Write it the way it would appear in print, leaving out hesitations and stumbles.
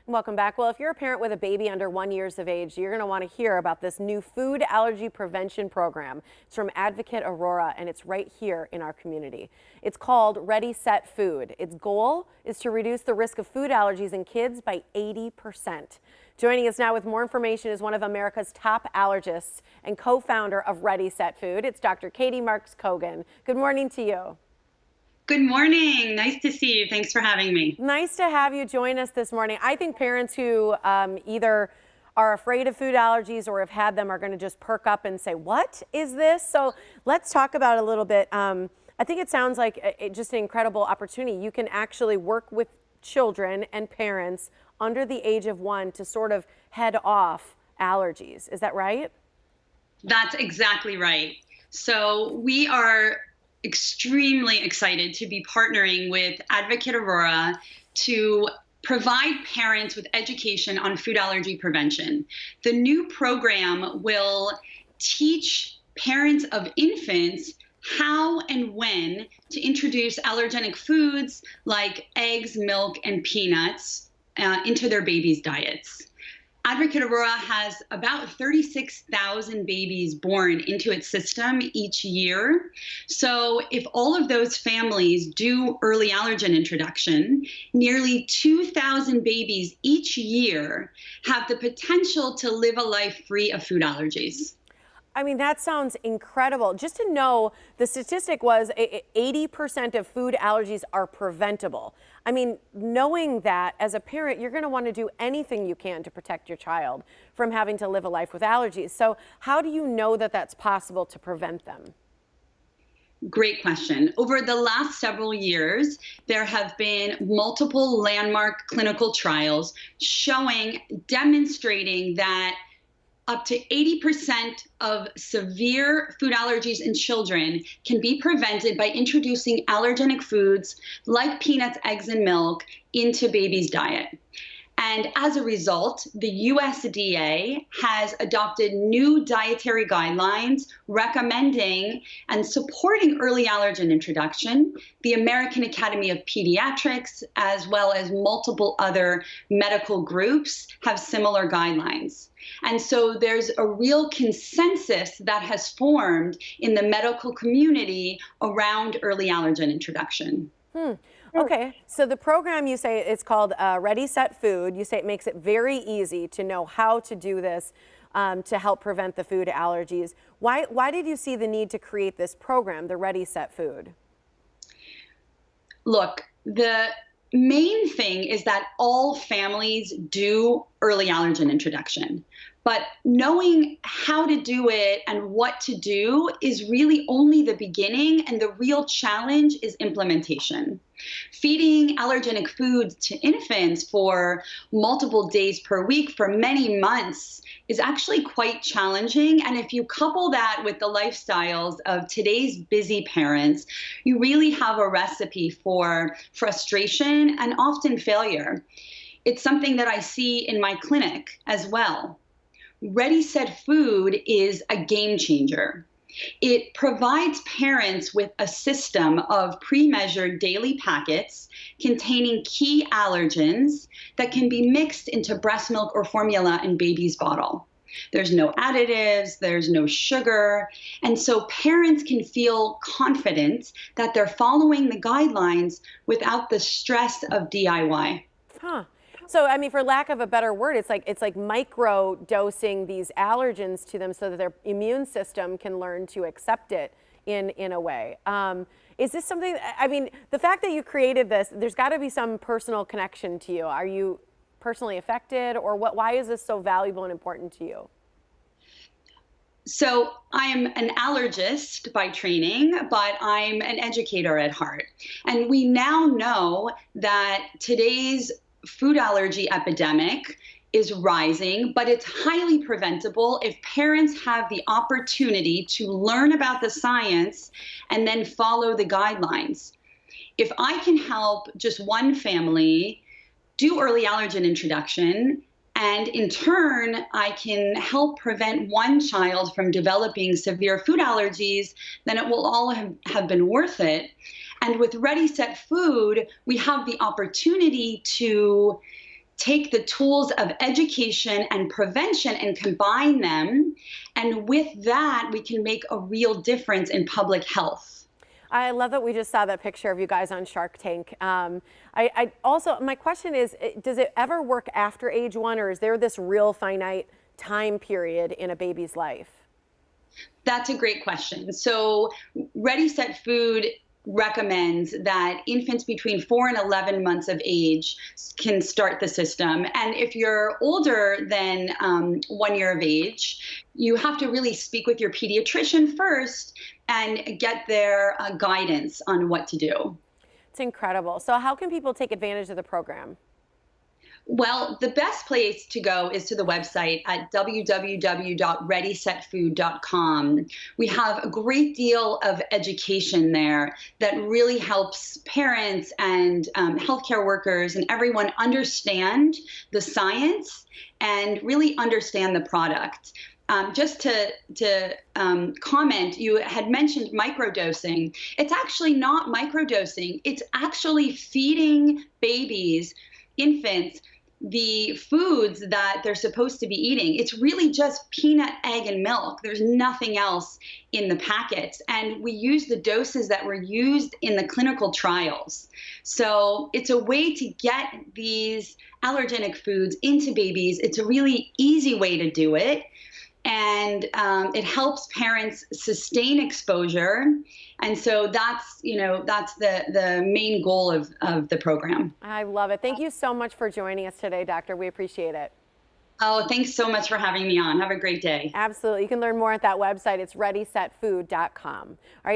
Welcome back. Well, if you're a parent with a baby under 1 year of age, you're going to want to hear about this new food allergy prevention program. It's from Advocate Aurora, and it's right here in our community. It's called Ready, Set, Food. Its goal is to reduce the risk of food allergies in kids by 80%. Joining us now with more information is one of America's top allergists and co-founder of Ready, Set, Food. It's Dr. Katie Marks-Cogan. Good morning to you. Good morning. Nice to see you. Thanks for having me. Nice to have you join us this morning. I think parents who either are afraid of food allergies or have had them are going to just perk up and say, what is this? So let's talk about it a little bit. I think it sounds like just an incredible opportunity. You can actually work with children and parents under the age of 1 to sort of head off allergies. Is that right? That's exactly right. So we are extremely excited to be partnering with Advocate Aurora to provide parents with education on food allergy prevention. The new program will teach parents of infants how and when to introduce allergenic foods like eggs, milk, and peanuts into their babies' diets. Advocate Aurora has about 36,000 babies born into its system each year. So if all of those families do early allergen introduction, nearly 2,000 babies each year have the potential to live a life free of food allergies. I mean, that sounds incredible. Just to know, the statistic was 80% of food allergies are preventable. I mean, knowing that as a parent, you're going to want to do anything you can to protect your child from having to live a life with allergies. So how do you know that that's possible to prevent them? Great question. Over the last several years, there have been multiple landmark clinical trials demonstrating that up to 80% of severe food allergies in children can be prevented by introducing allergenic foods like peanuts, eggs, and milk into babies' diet. And as a result, the USDA has adopted new dietary guidelines recommending and supporting early allergen introduction. The American Academy of Pediatrics, as well as multiple other medical groups, have similar guidelines. And so there's a real consensus that has formed in the medical community around early allergen introduction. Okay, so the program, you say it's called Ready, Set, Food. You say it makes it very easy to know how to do this to help prevent the food allergies. Why did you see the need to create this program, the Ready, Set, Food? Look, the main thing is that all families do early allergen introduction. But knowing how to do it and what to do is really only the beginning, and the real challenge is implementation. Feeding allergenic foods to infants for multiple days per week for many months is actually quite challenging. And if you couple that with the lifestyles of today's busy parents, you really have a recipe for frustration and often failure. It's something that I see in my clinic as well. Ready, Set, Food is a game changer. It provides parents with a system of pre-measured daily packets containing key allergens that can be mixed into breast milk or formula in baby's bottle. There's no additives, there's no sugar, and so parents can feel confident that they're following the guidelines without the stress of DIY. Huh. So, I mean, for lack of a better word, it's like micro dosing these allergens to them so that their immune system can learn to accept it in a way. Is this something, I mean, the fact that you created this, there's got to be some personal connection to you. Are you personally affected, or why is this so valuable and important to you? So I'm an allergist by training, but I'm an educator at heart. And we now know that today's food allergy epidemic is rising, but it's highly preventable if parents have the opportunity to learn about the science and then follow the guidelines. If I can help just one family do early allergen introduction, and in turn, I can help prevent one child from developing severe food allergies, then it will all have been worth it. And with Ready, Set, Food, we have the opportunity to take the tools of education and prevention and combine them. And with that, we can make a real difference in public health. I love that we just saw that picture of you guys on Shark Tank. I also, my question is, does it ever work after age 1, or is there this real finite time period in a baby's life? That's a great question. So Ready Set Food recommends that infants between 4 and 11 months of age can start the system. And if you're older than 1 year of age, you have to really speak with your pediatrician first and get their guidance on what to do. It's incredible. So how can people take advantage of the program? Well, the best place to go is to the website at www.readysetfood.com. We have a great deal of education there that really helps parents and healthcare workers and everyone understand the science and really understand the product. Just to comment, you had mentioned microdosing. It's actually not microdosing. It's actually feeding babies, infants, the foods that they're supposed to be eating. It's really just peanut, egg, and milk. There's nothing else in the packets. And we use the doses that were used in the clinical trials. So it's a way to get these allergenic foods into babies. It's a really easy way to do it. And it helps parents sustain exposure. And so that's the main goal of the program. I love it. Thank you so much for joining us today, Doctor. We appreciate it. Oh, thanks so much for having me on. Have a great day. Absolutely. You can learn more at that website. It's readysetfood.com. All right.